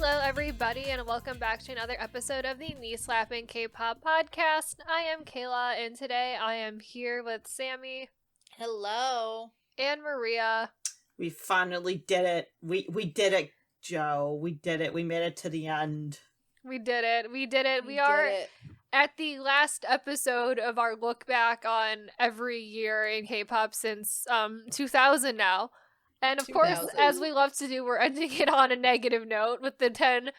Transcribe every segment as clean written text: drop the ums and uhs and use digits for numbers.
Hello, everybody, and welcome back to another episode of the Knee Slapping K-Pop podcast. I am Kayla, and today I am here with Sammi. Hello. And Maria. We finally did it. We did it, Joe. We did it. We made it to the end. We did it. We are at the last episode of our look back on every year in K-pop since 2000 now. And of course, as we love to do, we're ending it on a negative note with the 10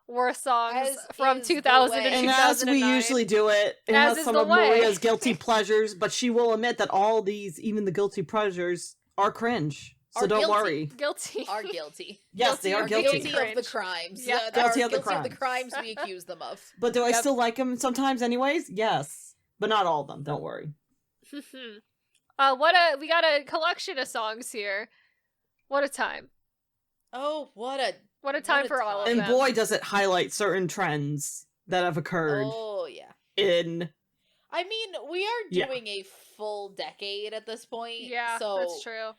worst songs from 2000 to 2009. And as we usually do it, it has some of Maria's guilty pleasures, but she will admit that all these, even the guilty pleasures, are cringe. So don't worry. Guilty. Are guilty. Yes, they are guilty. Guilty of the crimes. Yeah. Guilty of the crimes we accuse them of. But do I still like them sometimes anyways? Yes. But not all of them, don't worry. We got a collection of songs here. What a time. Oh, what a time for all of them. And boy, does it highlight certain trends that have occurred. Oh, yeah. I mean, we are doing a full decade at this point. Yeah, so that's true.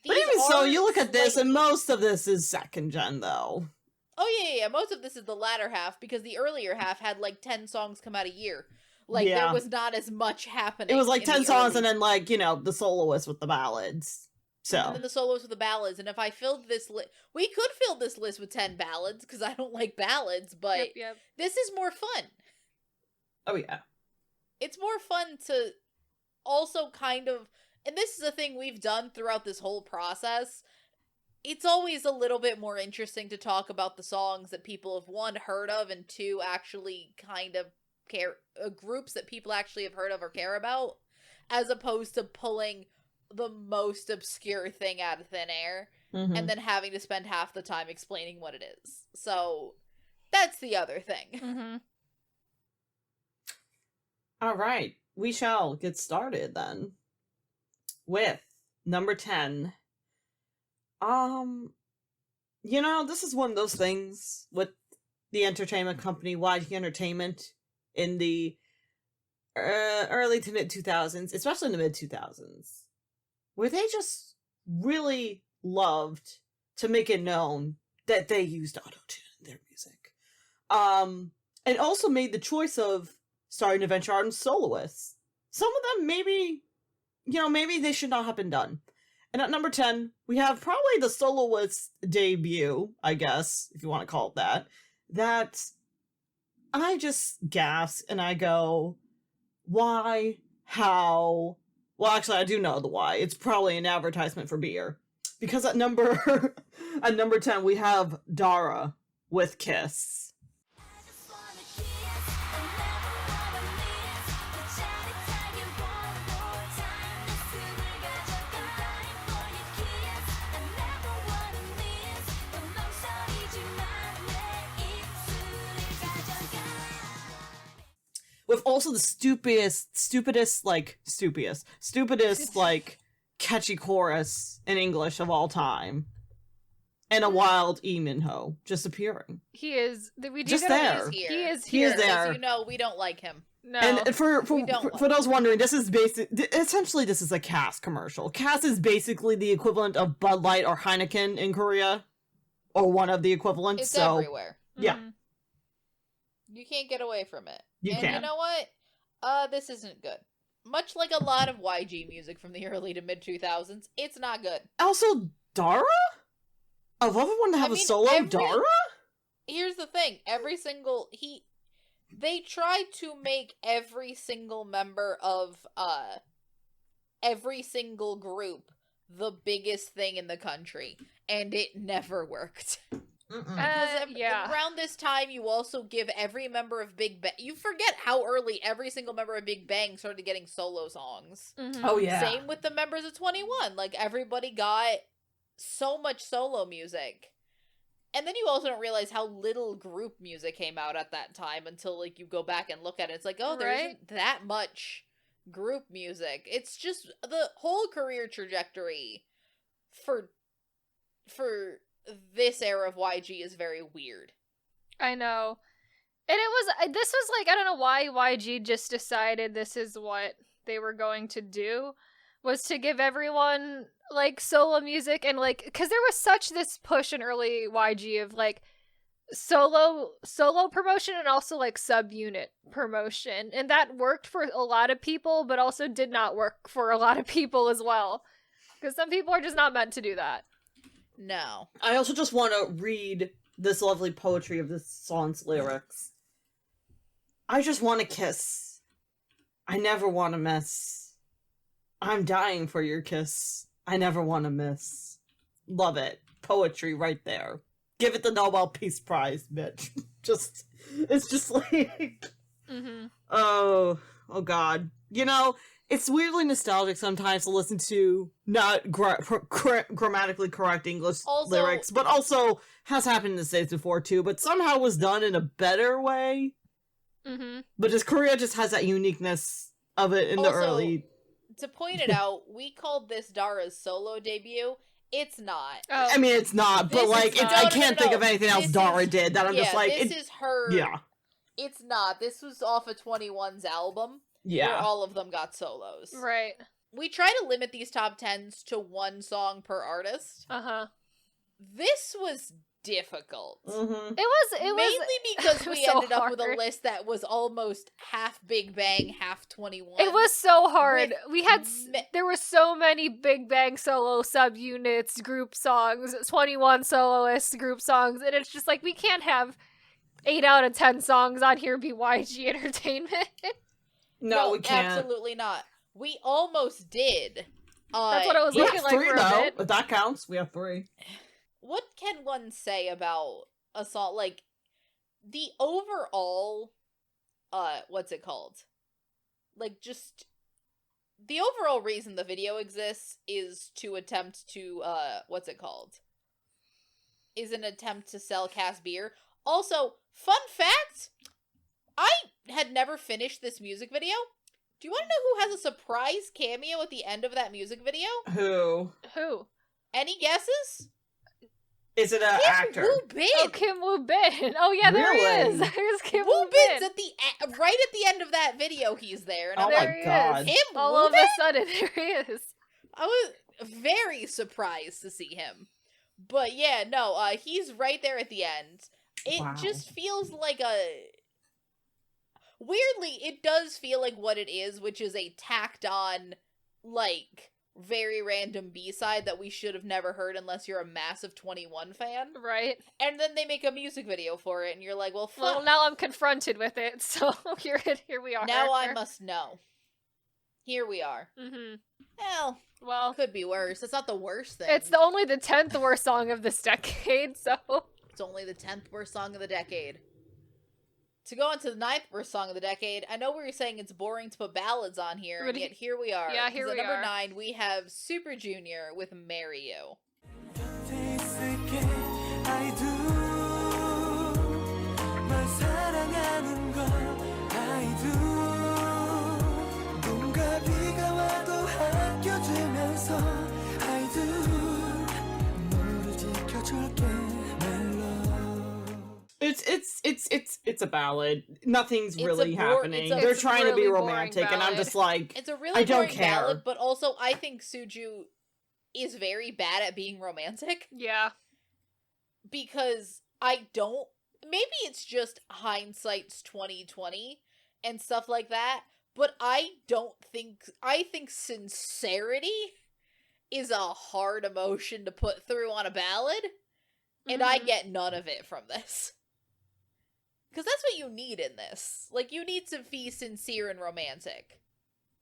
But even so, you look at this, and most of this is second gen, though. Oh, yeah. Most of this is the latter half, because the earlier half had, 10 songs come out a year. There was not as much happening. It was 10 songs, and then, the soloists with the ballads. So. And then the solos with the ballads, and if I filled this list, we could fill this list with 10 ballads, because I don't like ballads, but this is more fun. Oh, yeah. It's more fun to also kind of, and this is a thing we've done throughout this whole process, it's always a little bit more interesting to talk about the songs that people have, one, heard of, and two, actually kind of care, groups that people actually have heard of or care about, as opposed to pulling the most obscure thing out of thin air, and then having to spend half the time explaining what it is. So, that's the other thing. Mm-hmm. All right, we shall get started then with number 10. This is one of those things with the entertainment company YG Entertainment in the early to mid 2000s, especially in the mid 2000s, where they just really loved to make it known that they used autotune in their music. And also made the choice of starting to venture out in soloists. Some of them maybe they should not have been done. And at number 10, we have probably the soloist debut, I guess, if you want to call it that I just gasp and I go, why? How? Well, actually, I do know the why. It's probably an advertisement for beer. Because at number 10, we have Dara with Kiss. With also the stupidest, catchy chorus in English of all time. And a wild Lee Min-ho just appearing. He is. We do just there. He is here. He is there. As we don't like him. No. And for those wondering, this is essentially this is a Cass commercial. Cass is basically the equivalent of Bud Light or Heineken in Korea. Or one of the equivalents. It's everywhere. Yeah. Mm-hmm. You can't get away from it. You can. You know what? This isn't good. Much like a lot of YG music from the early to mid 2000s, it's not good. Also, Dara? Of everyone to have a solo Dara? Here's the thing. They tried to make every single member of, every single group the biggest thing in the country. And it never worked. Around this time, you also give every member of Big Bang. You forget how early every single member of Big Bang started getting solo songs. Mm-hmm. Oh, yeah. Same with the members of 21. Everybody got so much solo music. And then you also don't realize how little group music came out at that time until, you go back and look at it. It's there isn't that much group music. It's just the whole career trajectory for this era of YG is very weird. I know. And this was I don't know why YG just decided this is what they were going to do, was to give everyone like solo music and like because there was such this push in early YG of like solo promotion and also like subunit promotion, and that worked for a lot of people but also did not work for a lot of people as well, because some people are just not meant to do that. No. I also just want to read this lovely poetry of this song's lyrics. I just want to kiss. I never want to miss. I'm dying for your kiss. I never want to miss. Love it. Poetry right there. Give it the Nobel Peace Prize, bitch. It's just like... Mm-hmm. Oh God. You know, it's weirdly nostalgic sometimes to listen to not grammatically correct English lyrics, but also has happened in the States before too, but somehow was done in a better way. Mm-hmm. But just Korea just has that uniqueness of it in the early... To point it out, we called this Dara's solo debut. It's not. Oh. I mean, it's not, but like, I can't think of anything else Dara did that I'm just like... This is her... Yeah. It's not. This was off of 21's album. Yeah. Where all of them got solos. Right. We try to limit these top 10s to one song per artist. Uh-huh. This was difficult. Mm-hmm. It was mainly because we so ended up hard. with a list that was almost half Big Bang, half 21. It was so hard. We had there were so many Big Bang solo subunits, group songs, 21 soloists, group songs, and it's just like we can't have 8 out of 10 songs on here be YG Entertainment. No, we can't. Absolutely not. We almost did. That's what it was looking like for a bit. If that counts, we have 3. What can one say about a song? Like, the overall, what's it called? Like, just, the overall reason the video exists is to attempt to, what's it called? Is an attempt to sell Cass beer. Also, fun fact, I had never finished this music video. Do you want to know who has a surprise cameo at the end of that music video? Who? Any guesses? Is it an actor? Woo Bin. Oh, Kim Woo Bin. Oh yeah, there he is. There's Kim Woo Bin's Bin. right at the end of that video. He's there. And oh I'm my god! All of a sudden, there he is. I was very surprised to see him. But yeah, no, he's right there at the end. It just feels like weirdly, it does feel like what it is, which is a tacked on, like, very random B-side that we should have never heard unless you're a massive 21 fan. Right. And then they make a music video for it, and you're like, well, fuck. Well, now I'm confronted with it, so here we are. Now I must know. Here we are. Mm-hmm. Well, could be worse. It's not the worst thing. It's only the 10th worst song of this decade, so... It's only the 10th worst song of the decade. To go on to the 9th worst song of the decade, I know we were saying it's boring to put ballads on here, and yet here we are. Yeah, here we are. At number 9, we have Super Junior with Marry You. It's a ballad. Nothing's really happening. They're trying to be romantic, and I'm just like, it's a really boring ballad, but also I think Suju is very bad at being romantic. Yeah. Because maybe it's just hindsight's 2020 and stuff like that, but I think sincerity is a hard emotion to put through on a ballad, and I get none of it from this. Because that's what you need in this. Like, you need to be sincere and romantic.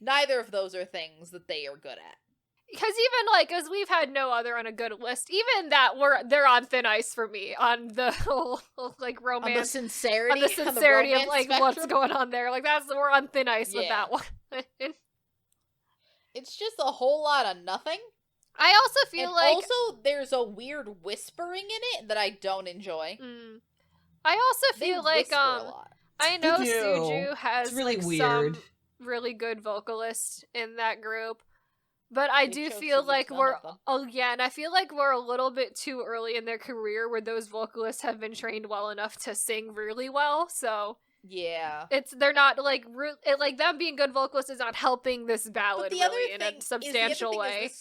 Neither of those are things that they are good at. Because even, like, as we've had no other on a good list, even that, they're on thin ice for me on the whole, like, romance. On the sincerity of, like, spectrum. What's going on there. Like, we're on thin ice with that one. It's just a whole lot of nothing. I also feel like... also, there's a weird whispering in it that I don't enjoy. I also feel like, I know Suju has really like weird. Some really good vocalists in that group, but I do feel like and I feel like we're a little bit too early in their career where those vocalists have been trained well enough to sing really well, so... Yeah. They're not, like, them being good vocalists is not helping this ballad really in a substantial way.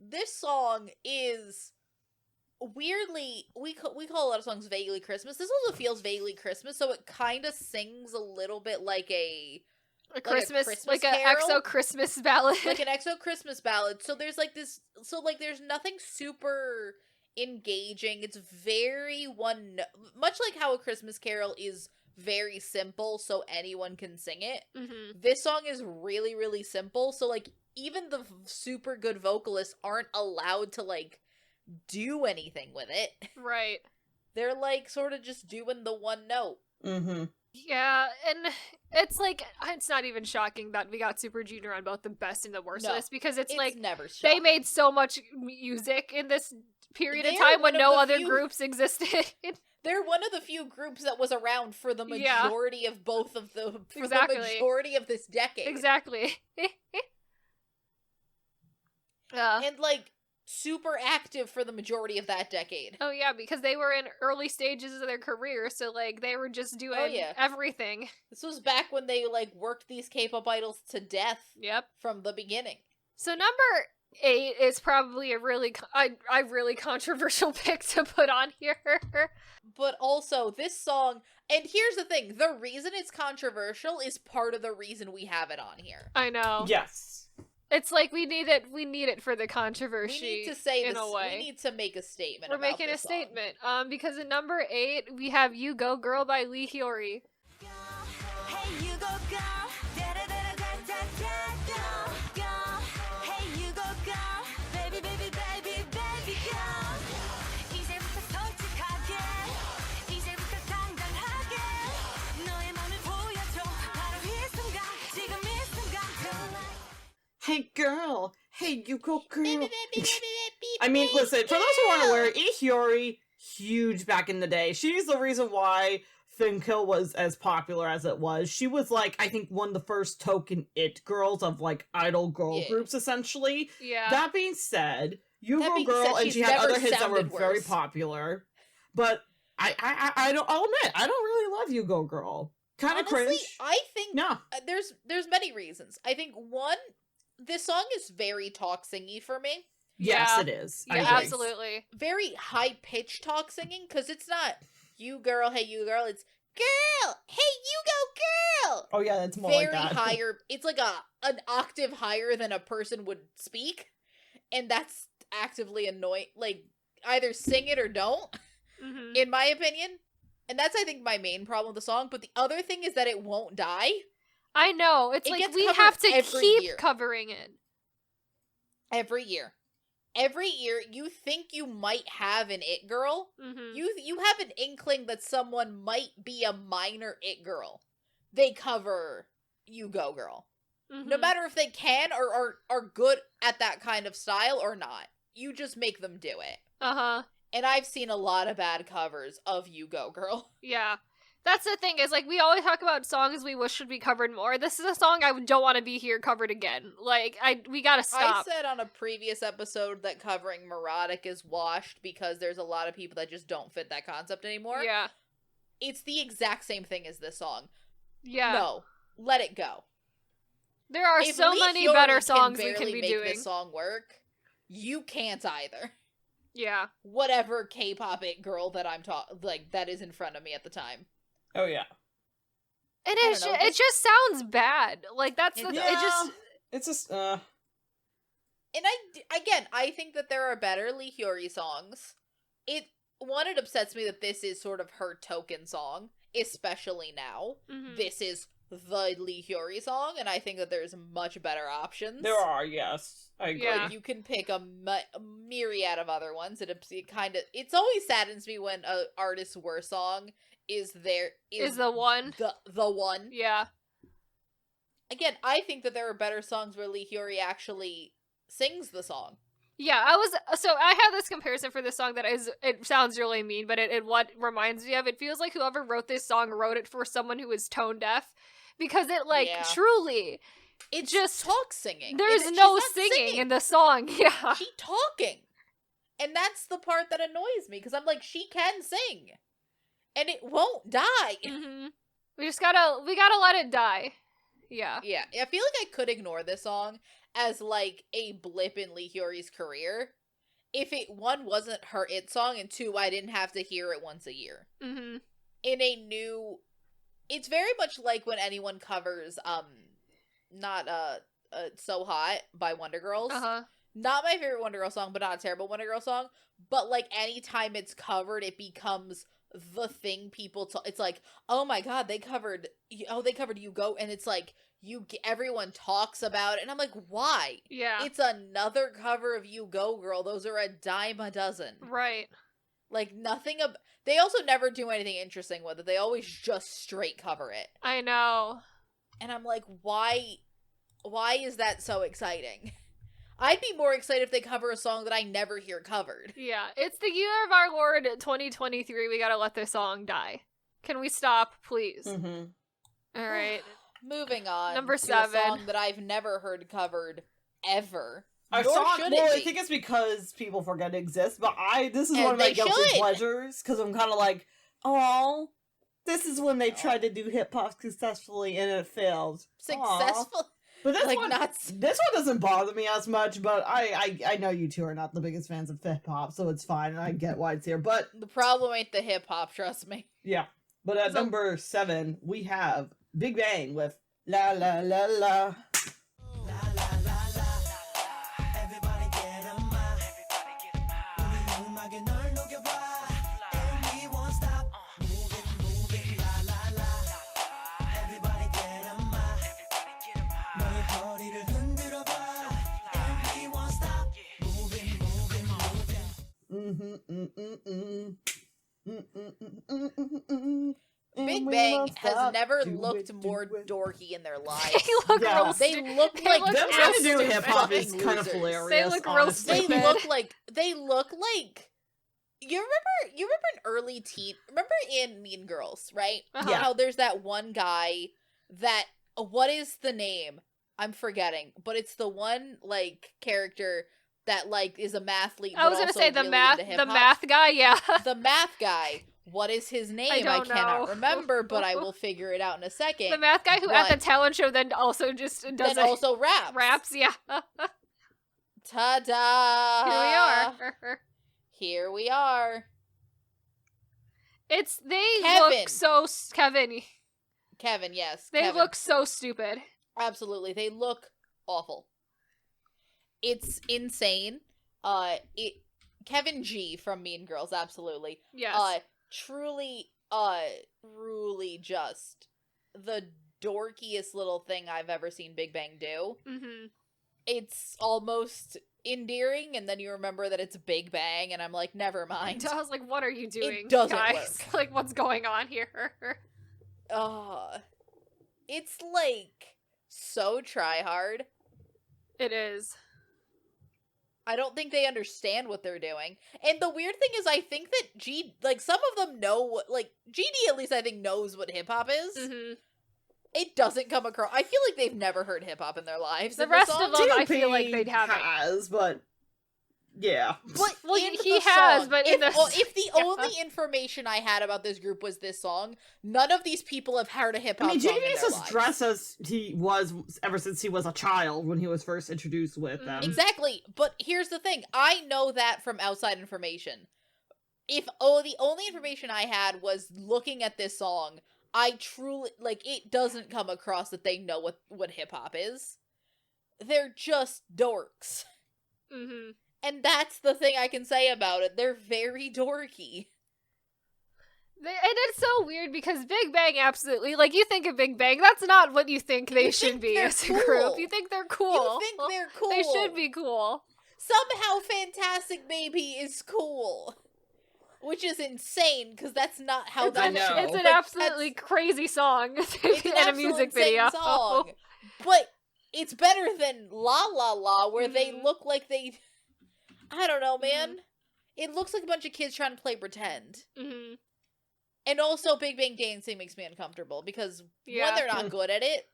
this song is weirdly, we call a lot of songs vaguely Christmas. This also feels vaguely Christmas, so it kind of sings a little bit like a Christmas like carol. an EXO Christmas ballad. Like an EXO Christmas ballad. So there's like this, there's nothing super engaging. It's very much like how a Christmas carol is very simple so anyone can sing it. Mm-hmm. This song is really, really simple, so like even the super good vocalists aren't allowed to like do anything with it. Right. They're like sort of just doing the one note. Mm-hmm. Yeah, and it's like, it's not even shocking that we got Super Junior on both the best and the worst list, because it's like, never shocking. they made so much music in this period of They're time when one of no the other few- groups existed. They're one of the few groups that was around for the majority of both of the Exactly. the majority of this decade. Exactly. And like super active for the majority of that decade. Oh yeah, because they were in early stages of their career, so like they were just doing everything. This was back when they like worked these K-pop idols to death. Yep. From the beginning. So number 8 is probably a really really controversial pick to put on here. But also this song, and here's the thing, the reason it's controversial is part of the reason we have it on here. I know. Yes. It's like we need it for the controversy. We need to say in this. a way. We need to make a statement. We're making a statement. Because in number 8 we have "You Go Girl" by Lee Hyori. Hey, you go girl. Hey, you go girl. Baby, baby, baby, baby girl. 이제부터 솔직하게. 이제부터 당당하게. 너의 맘을 보여줘. 바로 이 순간. 지금 이 순간. Hey girl, hey you go girl. I mean, listen, for those who aren't aware, Ihiori, huge back in the day. She's the reason why Finkill was as popular as it was. She was like, I think, one of the first token it girls of like idol girl groups, essentially. Yeah. That being said, You Go Girl, and she had other hits that were very popular. But I'll admit, I don't really love You Go Girl. Kind of cringe. I think no. There's many reasons. I think one, this song is very talk singy for me. Yes, it is. Yeah, absolutely. Very high pitched talk singing, because it's not you girl, hey you girl, it's girl, hey you go girl. Oh yeah, that's more very like that. higher. It's like an octave higher than a person would speak, and that's actively annoying. Like, either sing it or don't, in my opinion. And that's, I think, my main problem with the song. But the other thing is that it won't die. I know. It's like we have to keep covering it. Every year. Every year, you think you might have an it girl. You have an inkling that someone might be a minor it girl. They cover You Go Girl. No matter if they can or are good at that kind of style or not. You just make them do it. And I've seen a lot of bad covers of You Go Girl. Yeah. That's the thing, is like we always talk about songs we wish should be covered more. This is a song I don't want to be here covered again. Like, we gotta stop. I said on a previous episode that covering Melodic is washed because there's a lot of people that just don't fit that concept anymore. Yeah. It's the exact same thing as this song. Yeah. No. Let it go. There are so many better songs we can be doing. Make this song work. You can't either. Yeah. Whatever K-pop it girl that I'm that is in front of me at the time. Oh yeah. And it just sounds bad. Like that's the it's just And I think that there are better Lee Hyori songs. It upsets me that this is sort of her token song, especially now. This is the Lee Hyori song, and I think that there's much better options. There are, yes. I agree. Yeah. You can pick a myriad of other ones. It always saddens me when an artist's worst song is the one. The one. Yeah. Again, I think that there are better songs where Lee Hyori actually sings the song. Yeah, I have this comparison for this song that it sounds really mean, but what reminds me of, it feels like whoever wrote this song wrote it for someone who is tone deaf, because it truly, it's just talk singing. There's no singing in the song. Yeah. She's talking. And that's the part that annoys me, because I'm like, she can sing. And it won't die. We gotta let it die. Yeah. Yeah, I feel like I could ignore this song as, like, a blip in Lee Hyori's career if it, one, wasn't her it song, and two, I didn't have to hear it once a year. Mm-hmm. In a new... It's very much like when anyone covers, not, So Hot by Wonder Girls. Uh-huh. Not my favorite Wonder Girl song, but not a terrible Wonder Girl song. But, like, anytime it's covered, it becomes the thing people it's like, oh my god, they covered You Go, and it's like, everyone talks about it, and I'm like, why? Yeah. It's another cover of You Go, girl. Those are a dime a dozen. Right. Like, nothing they also never do anything interesting with it. They always just straight cover it. I know. And I'm like, why is that so exciting? I'd be more excited if they cover a song that I never hear covered. Yeah, it's the year of our Lord 2023. We gotta let this song die. Can we stop, please? Mm-hmm. All right. Moving on. Number to 7. a song that I've never heard covered ever. Our Nor song, should well, it I be. think it's because people forget it exists, but this is And one of my they guilty should. pleasures, because I'm kind of like, oh, this is when they tried to do hip-hop successfully and it failed. Aw. Successful. But this Like, one, not this one doesn't bother me as much, but I know you two are not the biggest fans of hip-hop, so it's fine, and I get why it's here, but the problem ain't the hip hop, trust me. yeah. But at So- number 7, we have Big Bang with La La La La. Big Bang has never looked more dorky in their They lives. look Yeah. real They stupid. look like look Them real trying to do stupid. hip-hop is fucking kind of losers. hilarious. They look real honestly. They stupid. look like you remember an early teen, remember in Mean Girls, right? Uh-huh. Yeah. How there's that one guy that, what is the name? I'm forgetting, but it's the one, like, character that, like, is a mathlete. I was but gonna also say the really math, into the hip-hop. math guy. Yeah. The math guy. What is his name? I don't cannot know. remember, but I will figure it out in a second. The math guy who at the But- talent show then also just does Then also raps. raps. Yeah. Ta-da! Here we are. Here we are. They Kevin. look so Kevin. Kevin, yes. They Kevin. look so stupid. Absolutely. They look awful. It's insane. Kevin G from Mean Girls, absolutely. Yes. Truly just the dorkiest little thing I've ever seen Big Bang do. Mm-hmm. It's almost endearing, and then you remember that it's Big Bang, and I'm like, never mind. I was like, what are you doing, doesn't guys? work. Like, what's going on here? It's like so try hard. It is. I don't think they understand what they're doing. And the weird thing is, I think that some of them know what, like, GD at least I think knows what hip-hop is. Mm-hmm. It doesn't come across. I feel like they've never heard hip-hop in their lives. The in rest song. of them, I T.O.P. feel like they'd have it. has, but yeah. But Well, in he the has, song, but in if, the- if the Yeah. only information I had about this group was this song, none of these people have heard a hip I hop mean, song in JD their is lives. dressed as he was ever since he was a child when he was first introduced with them. Exactly, but here's the thing: I know that from outside information. If the only information I had was looking at this song, I truly it doesn't come across that they know what hip hop is. They're just dorks. Mm-hmm. And that's the thing I can say about it. They're very dorky. And it's so weird because Big Bang absolutely, like, you think of Big Bang, that's not what you think they You should think be they're as a group. cool. You think they're cool. You think they're cool. They should be cool. Somehow Fantastic Baby is cool. Which is insane, because that's not how It's I that know. It's an Like, absolutely crazy song it's an and a music absolute video. insane song. But it's better than La La La, where they Mhm. look like they... I don't know, man. It looks like a bunch of kids trying to play pretend. Mm-hmm. And also, Big Bang Dancing makes me uncomfortable, because Yeah. one, they're not good at it,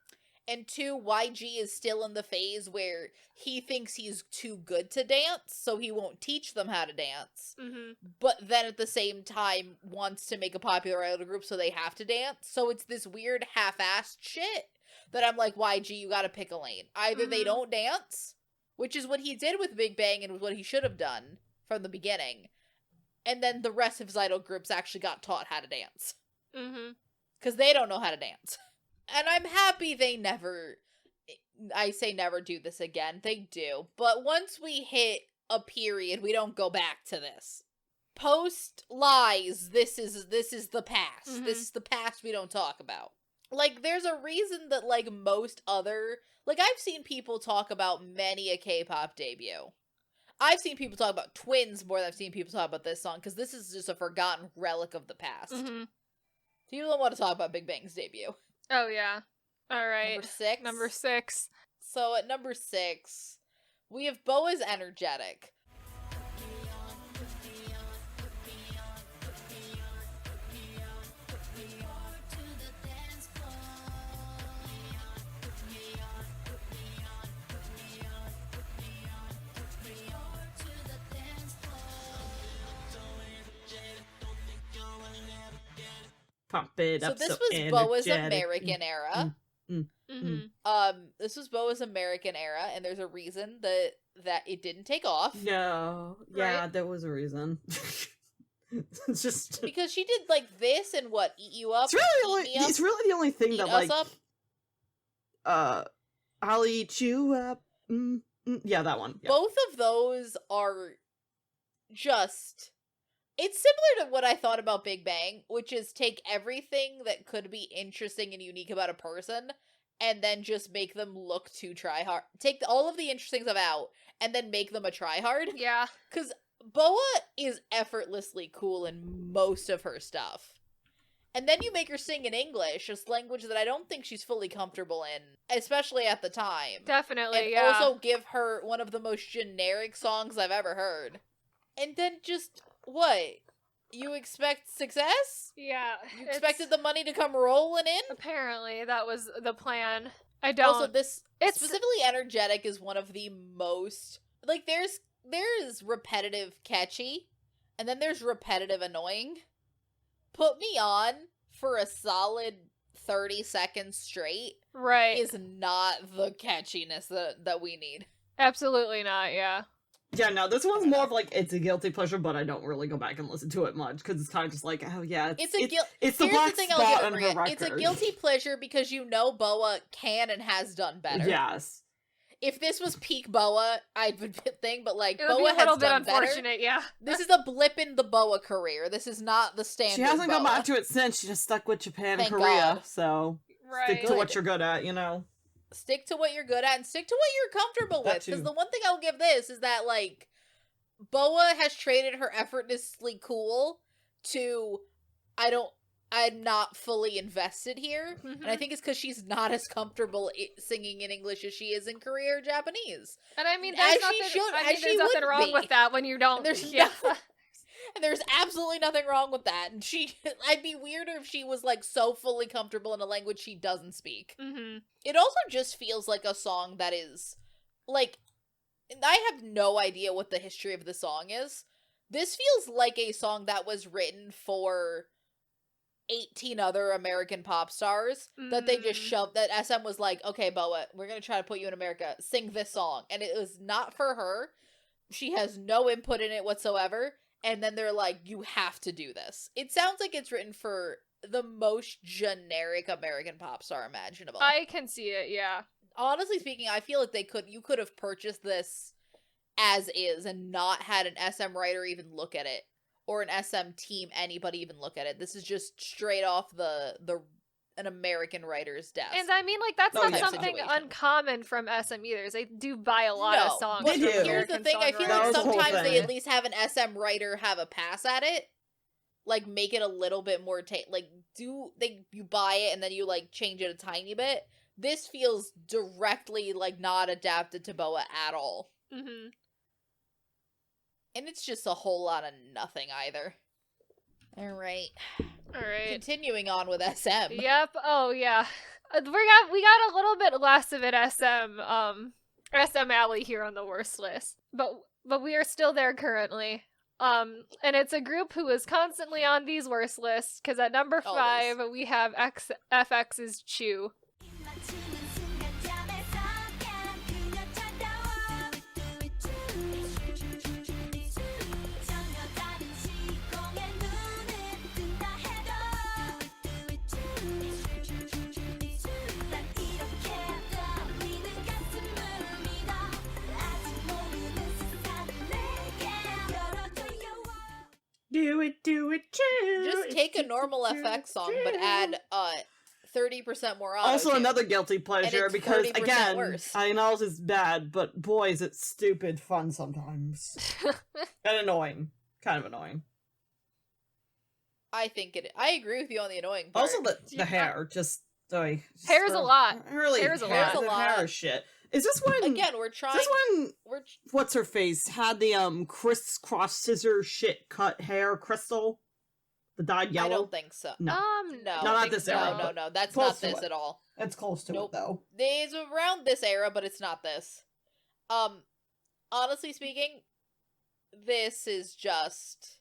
and two, YG is still in the phase where he thinks he's too good to dance, so he won't teach them how to dance. Mm-hmm. But then at the same time wants to make a popular idol group so they have to dance. So it's this weird half-assed shit. that I'm like, YG, you gotta pick a lane. Either they don't dance, which is what he did with Big Bang and was what he should have done from the beginning, and then the rest of his idol groups actually got taught how to dance. Because they don't know how to dance. And I'm happy they never, I say never do this again. They do. But once we hit a period, we don't go back to this. Post lies, this is the past. This is the past we don't talk about. Like, there's a reason that, like, most other, like, I've seen people talk about many a K-pop debut. I've seen people talk about Twins more than I've seen people talk about this song, because this is just a forgotten relic of the past. People don't want to talk about Big Bang's debut. Oh, yeah. All right. Number 6? Number 6. So, at number 6, we have Boa's Energetic. Pump it up. So this so was Boa's energetic. American era. This was Boa's American era, and there's a reason that it didn't take off. No. Yeah, Right? there was a reason. It's just Because she did, like, this and what? Eat You Up? it's really the only thing Eat that, Us like, Up? I'll eat you up. Yeah, that one. Yeah. Both of those are just... It's similar to what I thought about Big Bang, which is take everything that could be interesting and unique about a person, and then just make them look too try-hard. Take all of the interesting stuff out, and then make them a try-hard. Yeah. Because Boa is effortlessly cool in most of her stuff. And then you make her sing in English, a language that I don't think she's fully comfortable in, especially at the time. Definitely, And yeah. also give her one of the most generic songs I've ever heard. And then just, what? You expect success? Yeah. You expected the money to come rolling in? Apparently, that was the plan. I don't. Also, this specifically Energetic is one of the most, like, there's repetitive catchy, and then there's repetitive annoying. Put me on for a solid 30 seconds straight right. is not the catchiness that we need. Absolutely not, yeah. Yeah, no, this one's more of like, it's a guilty pleasure, but I don't really go back and listen to it much, because it's kind of just like, oh yeah, it's the Here's black the thing spot I'll on give her it. record. It's a guilty pleasure because you know Boa can and has done better. Yes. If this was peak Boa, I would think, but like, It would Boa be a little has bit done better. unfortunate, yeah. This is a blip in the Boa career. This is not the standard She hasn't Boa. gone back to it since. She just stuck with Japan Thank and Korea, God. so Right. stick to what you're good at, you know? Stick to what you're good at and stick to what you're comfortable That with. Because too. the one thing I'll give this is that, like, Boa has traded her effortlessly cool to, I'm not fully invested here. And I think it's because she's not as comfortable singing in English as she is in Korea or Japanese. And I mean, As there's she nothing, should- I as mean, she there's nothing would wrong be. with that when you don't. And there's yeah. And there's absolutely nothing wrong with that. And I'd be weirder if she was, like, so fully comfortable in a language she doesn't speak. It also just feels like a song that is, like, I have no idea what the history of the song is. This feels like a song that was written for 18 other American pop stars that they just shoved, that SM was like, okay, Boa, we're gonna try to put you in America, sing this song. And it was not for her. She has no input in it whatsoever. And then they're like, you have to do this. It sounds like it's written for the most generic American pop star imaginable. I can see it, yeah. Honestly speaking, I feel like you could have purchased this as is and not had an SM writer even look at it, or an SM team, anybody even look at it. This is just straight off an American writer's desk. And I mean, like, that's Oh, not yeah. something Situation. uncommon from SM either. They do buy a lot of songs. but They do. here's the American thing, I feel That like was the whole sometimes they thing. at least have an SM writer have a pass at it. Like, make it a little bit more, you buy it and then you, like, change it a tiny bit. This feels directly, like, not adapted to Boa at all. Mm-hmm. And it's just a whole lot of nothing either. Alright. All right. Continuing on with SM. Yep. Oh yeah. We got a little bit less of an SM Alley here on the worst list, but we are still there currently. And it's a group who is constantly on these worst lists because at number 5 Always. we have FX's Chew. 맞추는 Do it, true. Just take a normal FX song, but add 30% more auto. Also, another guilty pleasure it's because 30% again, worse. I know this is bad, but boy, is it stupid fun sometimes and annoying, kind of annoying. I agree with you on the annoying part. Also, the hair, just sorry, Hair's a lot. Really, Hair's a lot. The hair is shit. Is this when Again, we're trying. Is this when what's her face had the crisscross scissor shit cut hair crystal, the dyed yellow? I don't think so. No, no, not this era. No, that's not this at all. It's close to it though. It's around this era, but it's not this. Honestly speaking, this is just.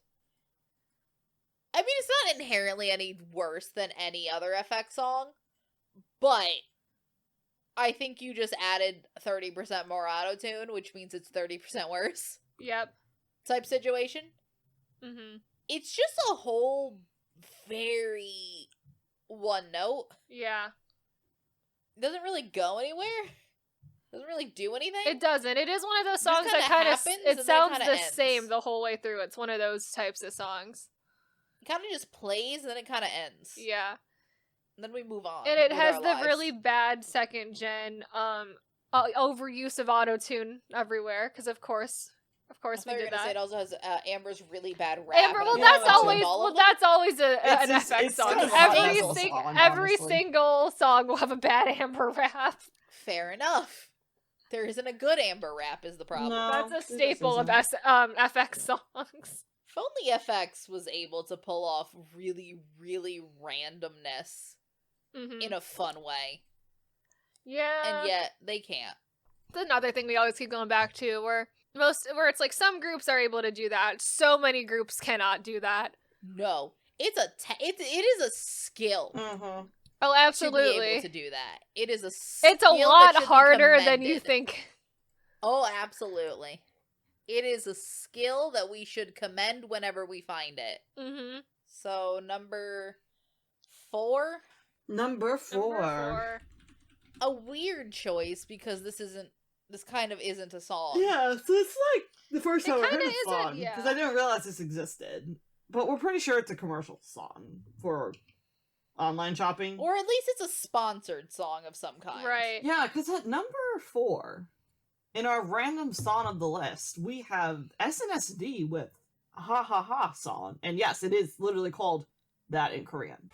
I mean, it's not inherently any worse than any other FX song, but I think you just added 30% more auto-tune, which means it's 30% worse. Yep. Type situation. Mm-hmm. It's just a whole very one note. Yeah. It doesn't really go anywhere. Doesn't really do anything. It doesn't. It is one of those songs kinda that kind of happens it and sounds then the kinda same ends. the whole way through. It's one of those types of songs. It kind of just plays and then it kind of ends. Yeah. And then we move on. And it with has our the lives. really bad second gen overuse of auto-tune everywhere because of course I thought we you were did gonna say that. it also has Amber's really bad rap. Amber, and well, I that's don't know always all of them. that's always an It's FX it's song. kind of a Every puzzle song, every honestly. single song will have a bad Amber rap. Fair enough. There isn't a good Amber rap is the problem. No. That's a it staple of isn't. FX songs. If only FX was able to pull off really, really randomness Mm-hmm. in a fun way. Yeah. And yet, they can't. It's another thing we always keep going back to where it's like some groups are able to do that. So many groups cannot do that. No. It is a skill Mm-hmm. Oh, to be absolutely. able to do that. It is a skill It's a that lot should be harder than you commended. think. Oh, absolutely. It is a skill that we should commend whenever we find it. Mm-hmm. So, number 4? Number 4. Number 4. A weird choice because this kind of isn't a song. Yeah, so it's like the first It time I heard kinda this isn't, song yeah. because I didn't realize this existed. But we're pretty sure it's a commercial song for online shopping. Or at least it's a sponsored song of some kind. Right. Yeah, because at number 4, in our random song of the list, we have SNSD with Ha Ha Ha song. And yes, it is literally called that in Korean.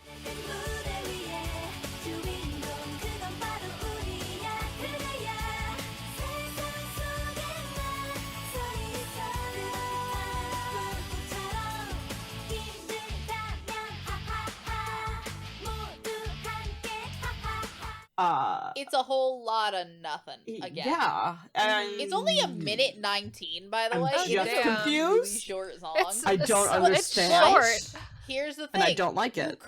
It's a whole lot of nothing again. Yeah. And It's only a minute 19, by the I'm way. just It's a confused. really short song. I don't understand. It's short. Here's the thing. And I don't like it.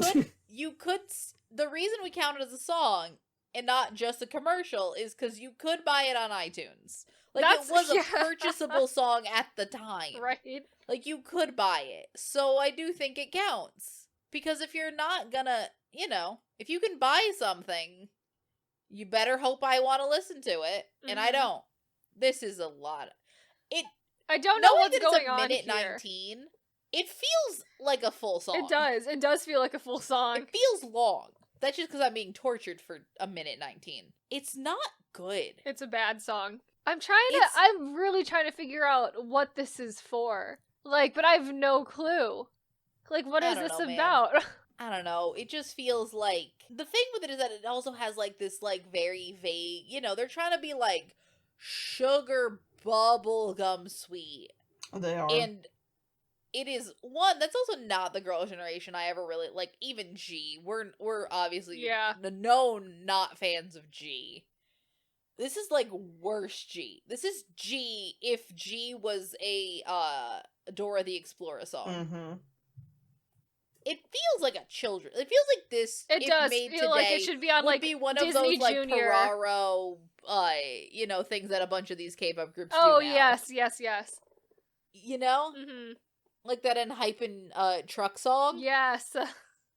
The reason we count it as a song and not just a commercial is because you could buy it on iTunes. Like, That's- it was a yeah. purchasable song at the time. Right. Like, you could buy it. So I do think it counts. Because if you're not gonna, if you can buy something, you better hope I want to listen to it. And I Mhm. don't. This is a lot. I don't know Knowing what's that it's going a on minute here. 19, it feels like a full song. It does. It does feel like a full song. It feels long. That's just because I'm being tortured for a minute 19. It's not good. It's a bad song. I'm really trying to figure out what this is for. Like, but I have no clue. Like, what I is don't this know, man. about? I don't know. It just feels like the thing with it is that it also has like this like very vague, they're trying to be like sugar bubblegum sweet. They are. And it is one that's also not the girl generation I ever really like. Even G, we're obviously known not fans of G. This is like worse G. This is G if G was a Dora the Explorer song. Mm-hmm. It feels like a children. It feels like this. It if does made feel like it today, should be on would like be one Disney of those like Junior. Peraro, things that a bunch of these K-pop groups Oh do now. yes. Mm-hmm. Like that Enhypen truck song Yes.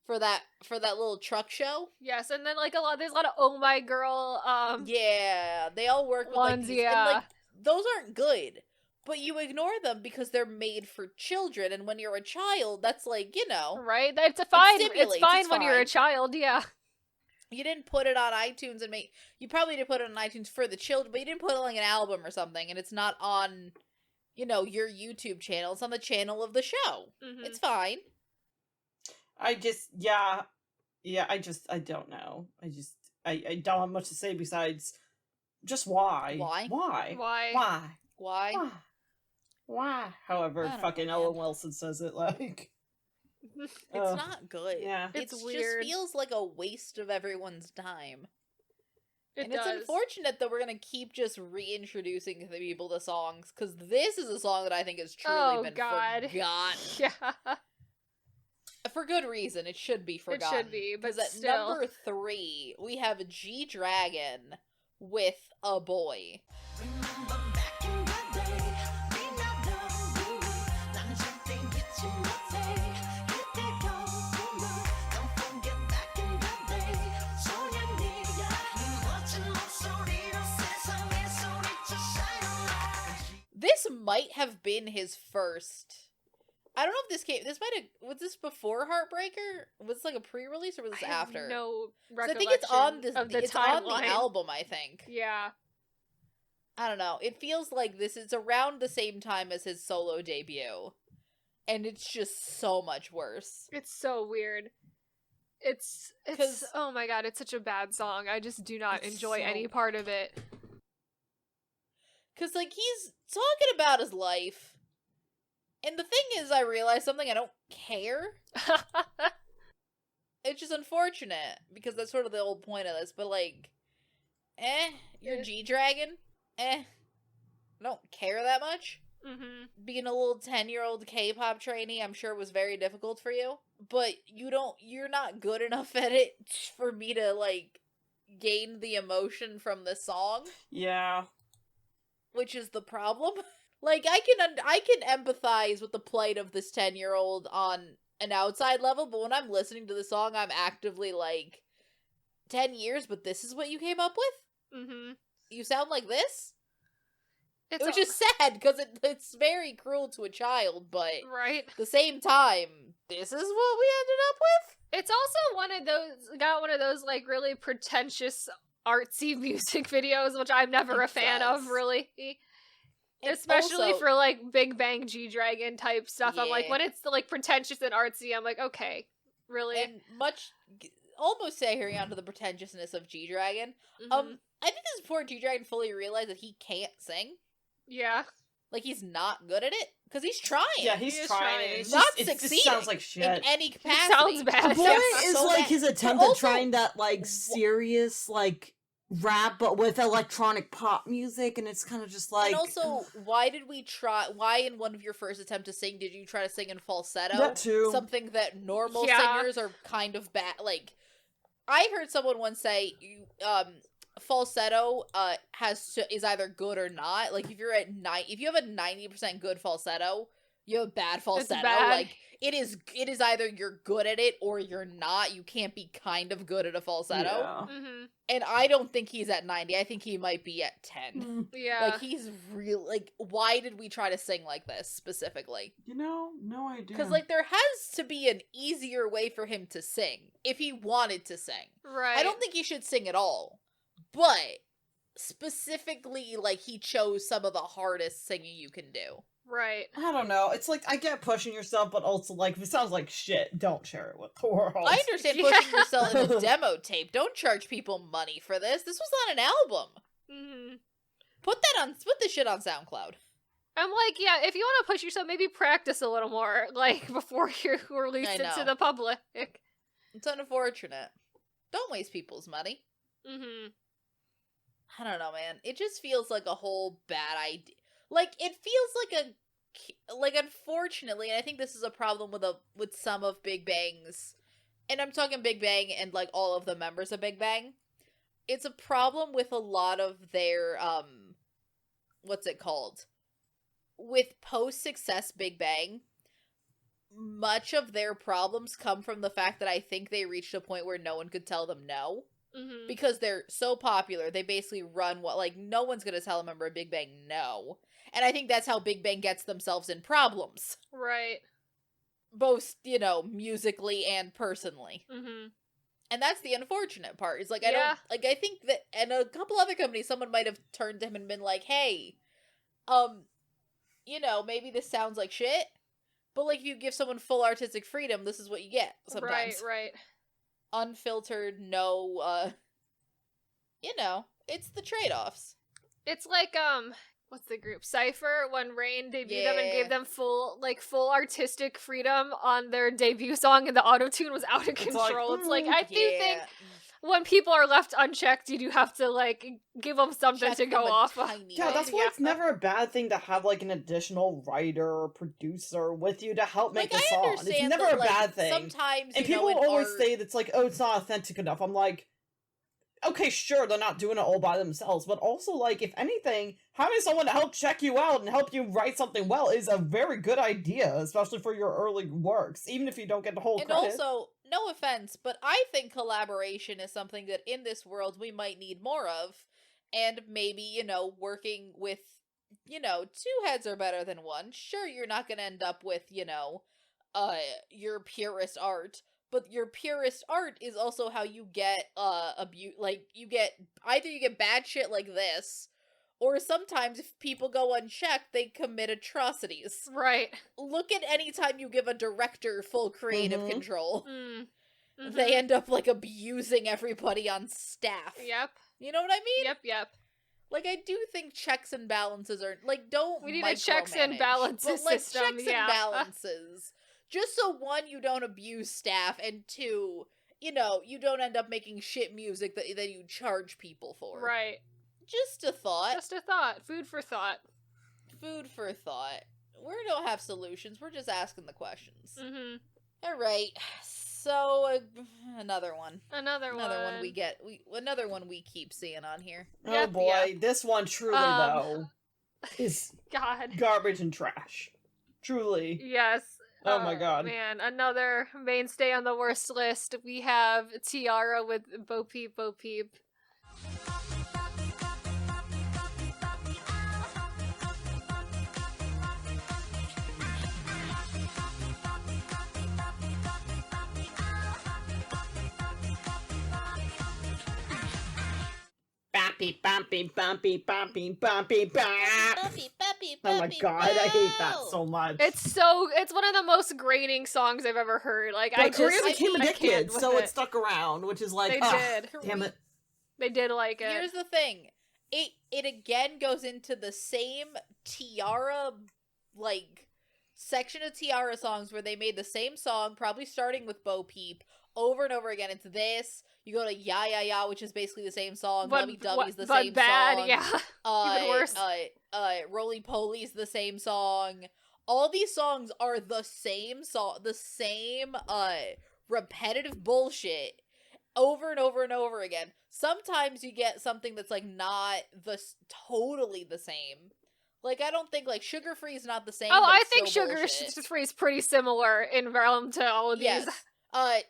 for that little truck show. Yes, and then like there's a lot of Oh My Girl Yeah, they all work with like ones, these, yeah. and like those aren't good, but you ignore them because they're made for children, and when you're a child, that's like, you know, right? It's fine. It's stimulates, fine it's when you're a fine. child, yeah. You didn't put it on iTunes and you probably did put it on iTunes for the children, but you didn't put it like an album or something, and it's not on, you know, your YouTube channel. It's on the channel of the show. Mhm. It's fine. I don't know. I don't have much to say besides just why. Why? Why? Why? Why? Why? Why? Why? However, I don't fucking know, man. Owen Wilson says it like. It's Ugh. not good. Yeah. It It's just weird. feels like a waste of everyone's time. It And does. it's unfortunate that we're gonna keep just reintroducing the people to songs, because this is a song that I think has truly been forgotten. Yeah. For good reason, it should be forgotten. It should be, but at still. number 3, we have G-Dragon with A Boy. Remember back in the day, we not know. 나는 절대 잊지 못해. 그때가 오면 don't forget back in the day. 소년이야, 네 멋진 목소리로 세상에 소리쳐 shine a light. This might have been his first. I don't know if was this before Heartbreaker? Was this like a pre-release or was this I have after? no 'Cause I recollection think it's on the of the it's on the timeline. album, I think. Yeah. I don't know. It feels like this is around the same time as his solo debut. And it's just so much worse. It's so weird. It's 'Cause- oh my god, it's such a bad song. I just do not It's enjoy so any part of it. Cause like he's talking about his life. And the thing is, I realized something, I don't care. It's just unfortunate, because that's sort of the whole point of this, but like, you're Yeah. G-Dragon? I don't care that much. Mhm. Being a little 10-year-old K-pop trainee, I'm sure was very difficult for you. But you're not good enough at it for me to, like, gain the emotion from the song, Yeah. which is the problem. Like, I can empathize with the plight of this 10-year-old on an outside level, but when I'm listening to the song, I'm actively like, 10 years, but this is what you came up with? Mhm. You sound like this? It's Which is sad, because it's very cruel to a child, but right. at the same time, this is what we ended up with? It's also one of those like really pretentious artsy music videos, which I'm never It a fan does. of, really. And Especially also- for like Big Bang G-Dragon type stuff. I'm like, Yeah. when it's like pretentious and artsy, I'm like, okay, really? and almost adhering onto the pretentiousness of G-Dragon. Mhm. I think this is before G-Dragon fully realized that he can't sing. Yeah. Like, he's not good at it. Because he's trying. Yeah, he's He is trying. trying. And it's Not just, it just succeeding sounds like in shit. any It capacity. sounds bad. The boy Yeah. is So like bad. his But attempt at also- trying that like serious like rap, but with electronic pop music, and it's kind of just like. And also, why in one of your first attempts to sing, did you try to sing in falsetto? That too. Something that normal Yeah. singers are kind of bad. Like, I heard someone once say, falsetto is either good or not. Like, if you have a 90% good falsetto, you have a bad falsetto. bad. Like, it is either you're good at it or you're not. You can't be kind of good at a falsetto. Yeah. Mhm. And I don't think he's at 90. I think he might be at 10. Mm, Yeah. Like, he's real. Like, why did we try to sing like this specifically? no idea. Because, like, there has to be an easier way for him to sing if he wanted to sing. right. I don't think he should sing at all. But specifically, like, he chose some of the hardest singing you can do. Right. I don't know. It's like I get pushing yourself, but also like if it sounds like shit, don't share it with the world. I understand Yeah. pushing yourself in a demo tape. Don't charge people money for this. This was not an album. Mhm. Put this shit on SoundCloud. I'm like, yeah, if you want to push yourself, maybe practice a little more, like, before you release I it to know. the public. It's unfortunate. Don't waste people's money. Mm-hmm. I don't know, man. It just feels like a whole bad idea. Like, it feels like unfortunately, and I think this is a problem with some of Big Bang's, and I'm talking Big Bang and, like, all of the members of Big Bang. It's a problem with a lot of their, what's it called? With post-success Big Bang, much of their problems come from the fact that I think they reached a point where no one could tell them no. because they're so popular. They basically run what, like, no one's gonna tell a member of Big Bang no. And I think that's how Big Bang gets themselves in problems. Right. Both, you know, musically and personally. And that's the unfortunate part. Is like, I think that, and a couple other companies, someone might have turned to him and been like, hey, you know, maybe this sounds like shit, but, like, if you give someone full artistic freedom, this is what you get sometimes. Right. Unfiltered, no, you know, it's the trade-offs. It's like, what's the group? Cypher, when Rain debuted them and gave them full artistic freedom on their debut song, and the auto-tune was out of control. It's like, I do think when people are left unchecked, you do have to, like, give them something to go off of. Yeah, that's why it's never a bad thing to have, like, an additional writer or producer with you to help make a song. It's never a bad thing. Sometimes, and people always say that's like, oh, it's not authentic enough. I'm like, okay, sure, they're not doing it all by themselves, but also, like, if anything, having someone to help check you out and help you write something well is a very good idea, especially for your early works, even if you don't get the whole credit. And also, no offense, but I think collaboration is something that in this world we might need more of, and maybe, you know, working with, you know, two heads are better than one. Sure, you're not gonna end up with, you know, your purest art, but your purest art is also how you get, you get bad shit like this, or sometimes if people go unchecked, they commit atrocities. Right. Look at any time you give a director full creative control. They end up, like, abusing everybody on staff. Yep. You know what I mean? Yep. Like, I do think checks and balances are, like, we need a checks and balances but, like, system, checks and balances. Just so, one, you don't abuse staff, and two, you know, you don't end up making shit music that you charge people for. Right. Just a thought. Food for thought. Food for thought. We don't have solutions. We're just asking the questions. All right. So, another one. Another one we keep seeing on here. Oh boy, this one truly, though, is garbage and trash. Truly. Yes. Oh my god. Man, another mainstay on the worst list. We have Tiara with Bo Peep, Bo Peep. Bumpy, bumpy, bumpy, bumpy, bumpy, oh my god, I hate that so much. It's one of the most grating songs I've ever heard. Like, Korea became addicted, so it stuck around, which is like, they did. Damn it. They did like it. Here's the thing. It again goes into the same Tiara, like, section of Tiara songs where they made the same song, probably starting with Bo Peep, over and over again. It's this. You go to Ya Ya Ya, which is basically the same song. Lovey Dovey's the same song. Yeah. Even worse. Roly Poly's the same song. All these songs are the same song, the same repetitive bullshit over and over and over again. Sometimes you get something that's, like, not totally the same. Like, I don't think, like, Sugar Free is not the same. Oh, I think Sugar Free is pretty similar in realm to all of these. Yes.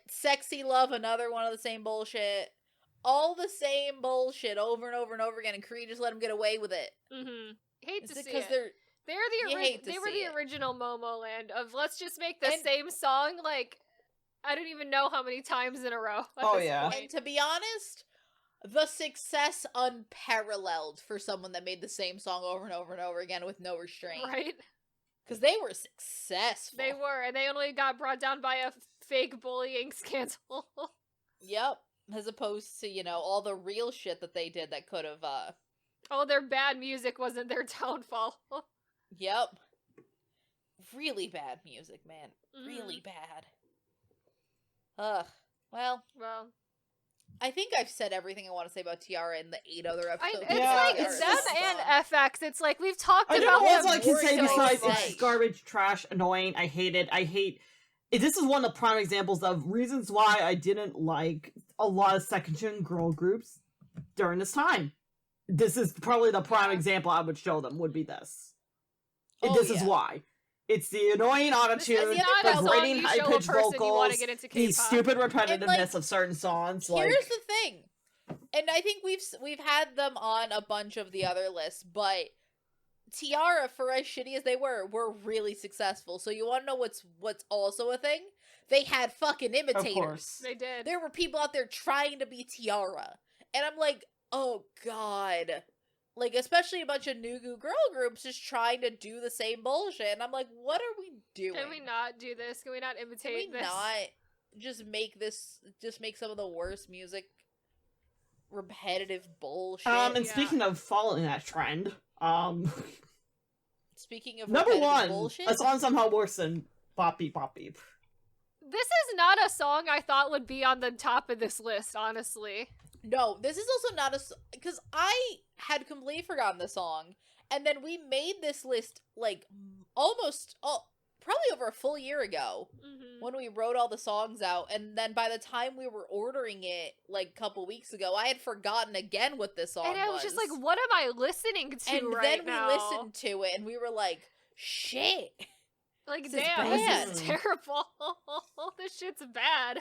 Sexy Love, another one of the same bullshit. All the same bullshit over and over and over again, and Korea just let them get away with it. Hate to see because it. They were the original Momoland of let's just make the same song, like, I don't even know how many times in a row. Oh, yeah. And to be honest, the success unparalleled for someone that made the same song over and over and over again with no restraint. Right? Because they were successful. They were, and they only got brought down by a fake bullying scandal. Yep. As opposed to, you know, all the real shit that they did that could have, all their bad music wasn't their downfall. Yep. Really bad music, man. Really bad. Ugh. Well. I think I've said everything I want to say about Tiara in the 8 other episodes. It's them and FX. It's like, we've talked about them. What I can say besides it's garbage, trash, annoying, I hate it. This is one of the prime examples of reasons why I didn't like a lot of second-gen girl groups during this time. This is probably the prime example I would show them, would be this. This is why. It's the annoying autotune, the grating high-pitched vocals, the stupid repetitiveness of certain songs. Here's the thing. And I think we've had them on a bunch of the other lists, but Tiara, for as shitty as they were really successful. So you want to know what's also a thing? They had fucking imitators. Of course. They did. There were people out there trying to be Tiara. And I'm like, oh god. Like, especially a bunch of Nugu girl groups just trying to do the same bullshit. And I'm like, what are we doing? Can we not do this? Can we not imitate Can we this? not just make some of the worst music repetitive bullshit? And speaking of following that trend, speaking of number one, bullshit, a song somehow worse than Bop Beep Bop Beep. This is not a song I thought would be on the top of this list, honestly. no, this is also not because I had completely forgotten the song, and then we made this list like almost probably over a full year ago when we wrote all the songs out, and then by the time we were ordering it like a couple weeks ago, I had forgotten again what this song was. And I was just like, what am I listening to and right then now? we listened to it, and we were like, shit. Like, This is damn, bad. this is terrible. This shit's bad.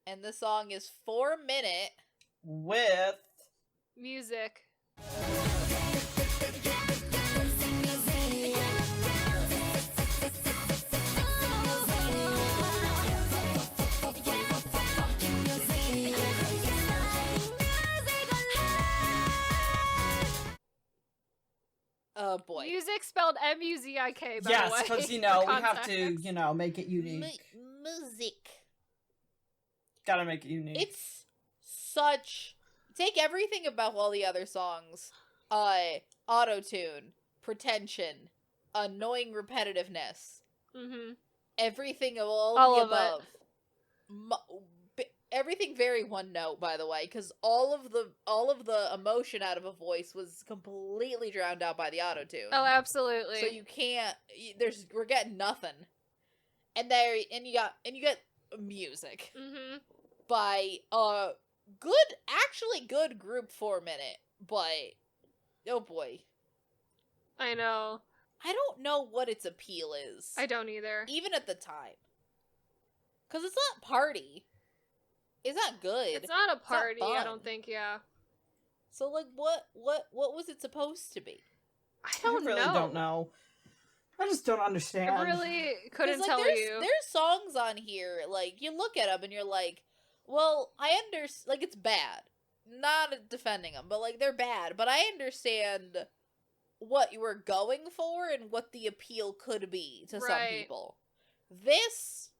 And the song is 4 Minute. With Music. Oh boy. Music spelled M-U-Z-I-K, by Yes, the way. because, for we have context. to, make it unique. Music. Gotta make it unique. It's such... Take everything about all the other songs. Auto-tune, pretension, annoying repetitiveness. Everything of all of the above. Everything very one note, by the way, because all of the emotion out of a voice was completely drowned out by the auto-tune. Oh, absolutely. So you can't... we're getting nothing. And you get music. By good group 4 Minute, but oh boy. I know. I don't know what its appeal is. I don't either. Even at the time. Because it's not party. It's not good. It's not a party, fun. I don't think, yeah. So, like, what was it supposed to be? I don't really know. don't know. I just don't understand. I really couldn't tell you. There's songs on here, like, you look at them and you're like, well, I understand, like, it's bad. Not defending them, but, like, they're bad. But I understand what you were going for and what the appeal could be to some people. This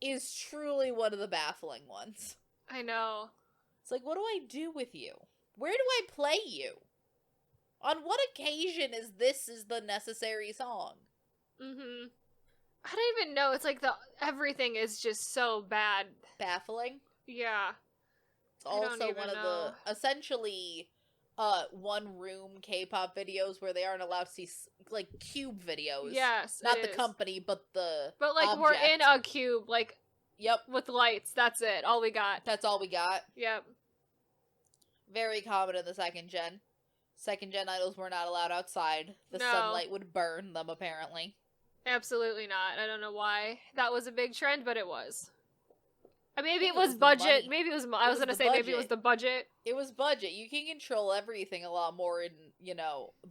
is truly one of the baffling ones. I know. It's like, what do I do with you? Where do I play you? On what occasion is the necessary song? I don't even know. It's like everything is just so bad. Baffling? Yeah. It's also one of the essentially one room K-pop videos where they aren't allowed to see like cube videos. Yes. Not the company, but the like object. we're in a cube, like yep, with lights. That's it. All we got. That's all we got. Yep. Very common in the second gen. Second gen idols were not allowed outside. The sunlight would burn them, apparently. Absolutely not. I don't know why that was a big trend, but it was. Maybe it was the budget. money. Maybe it was. I was gonna say maybe it was the budget. It was budget. You can control everything a lot more in,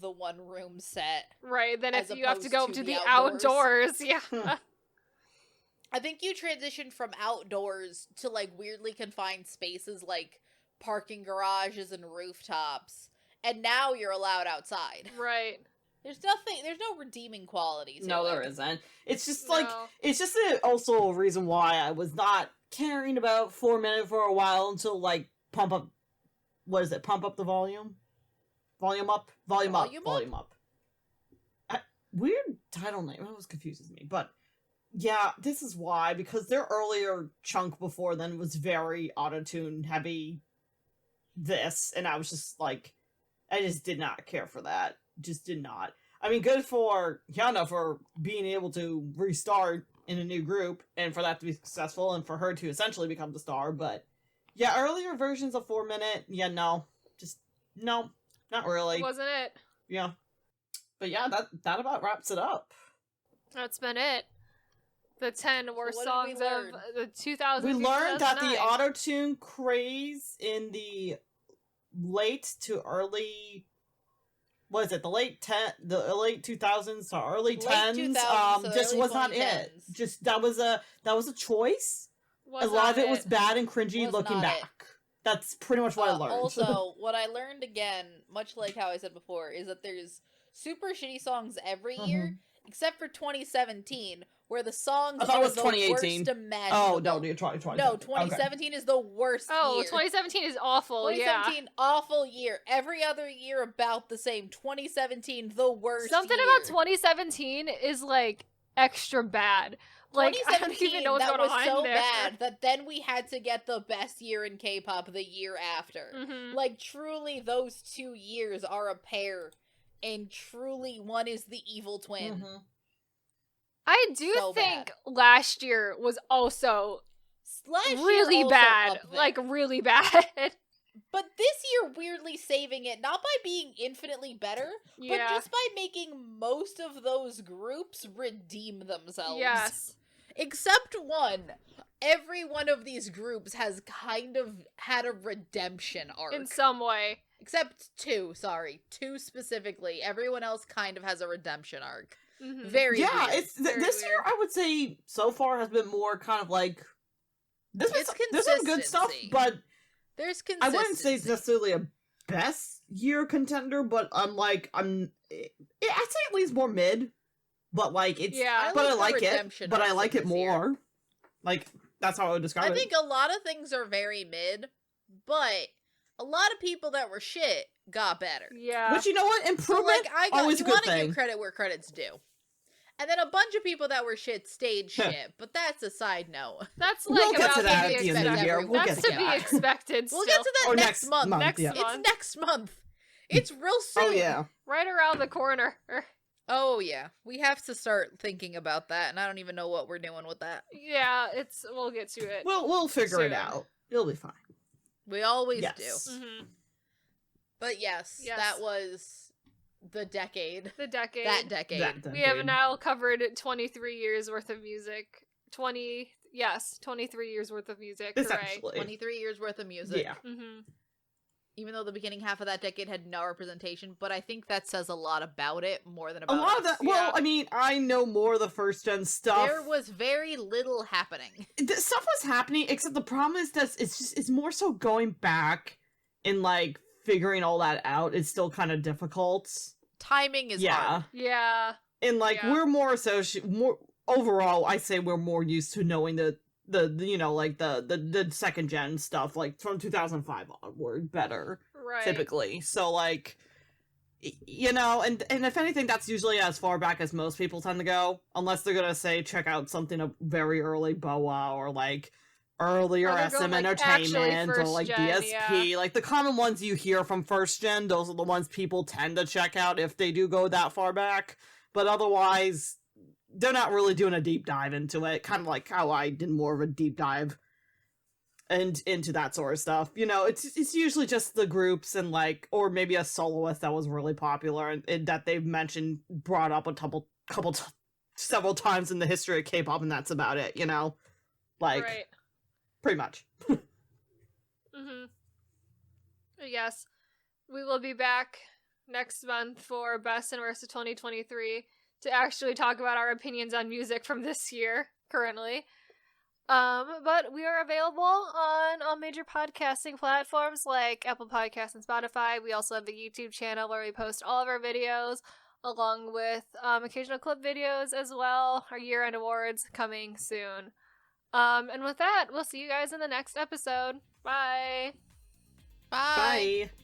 the one room set. Right. Then if you have to go to the outdoors. Yeah. I think you transitioned from outdoors to like weirdly confined spaces like parking garages and rooftops. And now you're allowed outside. Right. There's no redeeming quality to it. No, there isn't. It's just like, it's just also a reason why I was not caring about 4 Minute for a while until like Pump Up the volume? Volume up? Volume up. Weird title name, it always confuses me, but yeah, this is why, because their earlier chunk before then was very auto-tune heavy and I was just like, I just did not care for that. Just did not. I mean, good for Hyuna for being able to restart in a new group and for that to be successful and for her to essentially become the star, but yeah, earlier versions of 4 Minute, no, not really. Wasn't it? Yeah. But yeah, that about wraps it up. That's been it. The 10 worst songs of the 2000s. We learned that the auto-tune craze in the late to early. What is it? The late 2000s to early 10s. Just was not it. Just that was a choice. A lot of it was bad and cringy looking back. That's pretty much what I learned. Also, what I learned again, much like how I said before, is that there's super shitty songs every year, except for 2017, where the songs are the 2018. Worst imaginable. Oh, no, you're trying. No, 2017 is the worst year. 2017 is awful, 2017, awful year. Every other year about the same. 2017, the worst Something year. about 2017 is, like, extra bad. Like, I don't even know what's going on there. That was so bad that then we had to get the best year in K-pop the year after. Mm-hmm. Like, truly, those 2 years are a pair, and truly, one is the evil twin. Mm-hmm. I do think last year was also really bad. Like, really bad. But this year, weirdly saving it, not by being infinitely better, but just by making most of those groups redeem themselves. Yes. Except one. Every one of these groups has kind of had a redemption arc. In some way. Except 2, sorry. 2 specifically. Everyone else kind of has a redemption arc. Mm-hmm. Very weird. It's this year, I would say, so far has been more kind of like... There's some good stuff, but... There's consistency. I wouldn't say it's necessarily a best year contender, but I'd say at least more mid. But like it's I like it. But I like it more. Year. Like that's how I would describe it. I think a lot of things are very mid, but a lot of people that were shit got better. Yeah. Which you know what? Improvement always a good thing. You want to give credit where credit's due. And then a bunch of people that were shit stayed shit, but that's a side note. That's like we'll get to that at the end of the year. That's to be expected. We'll get to that next month. Next month. It's next month. It's real soon. Oh yeah, right around the corner. Oh yeah, we have to start thinking about that, and I don't even know what we're doing with that. Yeah, we'll get to it. We'll figure it out. It'll be fine. We always do. Mm-hmm. But yes, that was. The decade. That decade. We have now covered 23 years worth of music. 23 years worth of music. Essentially. 23 years worth of music. Yeah. Mm-hmm. Even though the beginning half of that decade had no representation, but I think that says a lot about it more than about a lot us. of that. Well, I mean, I know more of the first gen stuff. There was very little happening. Stuff was happening, except the problem is that it's more so going back and like figuring all that out is still kind of difficult. Timing is hard. Yeah. And like we're more overall, I say we're more used to knowing the second gen stuff like from 2005 onward better. Right. Typically. So like and if anything that's usually as far back as most people tend to go, unless they're going to say check out something of very early BoA or like earlier SM Entertainment or like DSP, like the common ones you hear from first gen, those are the ones people tend to check out if they do go that far back. But otherwise, they're not really doing a deep dive into it, kind of like how I did more of a deep dive and into that sort of stuff. It's usually just the groups and like, or maybe a soloist that was really popular and that they've brought up several times in the history of K-pop, and that's about it. Like. Pretty much. Mm-hmm. Yes. We will be back next month for Best and Worst of 2023 to actually talk about our opinions on music from this year, currently. But we are available on all major podcasting platforms like Apple Podcasts and Spotify. We also have the YouTube channel where we post all of our videos, along with occasional clip videos as well. Our year-end awards coming soon. And with that, we'll see you guys in the next episode. Bye. Bye. Bye.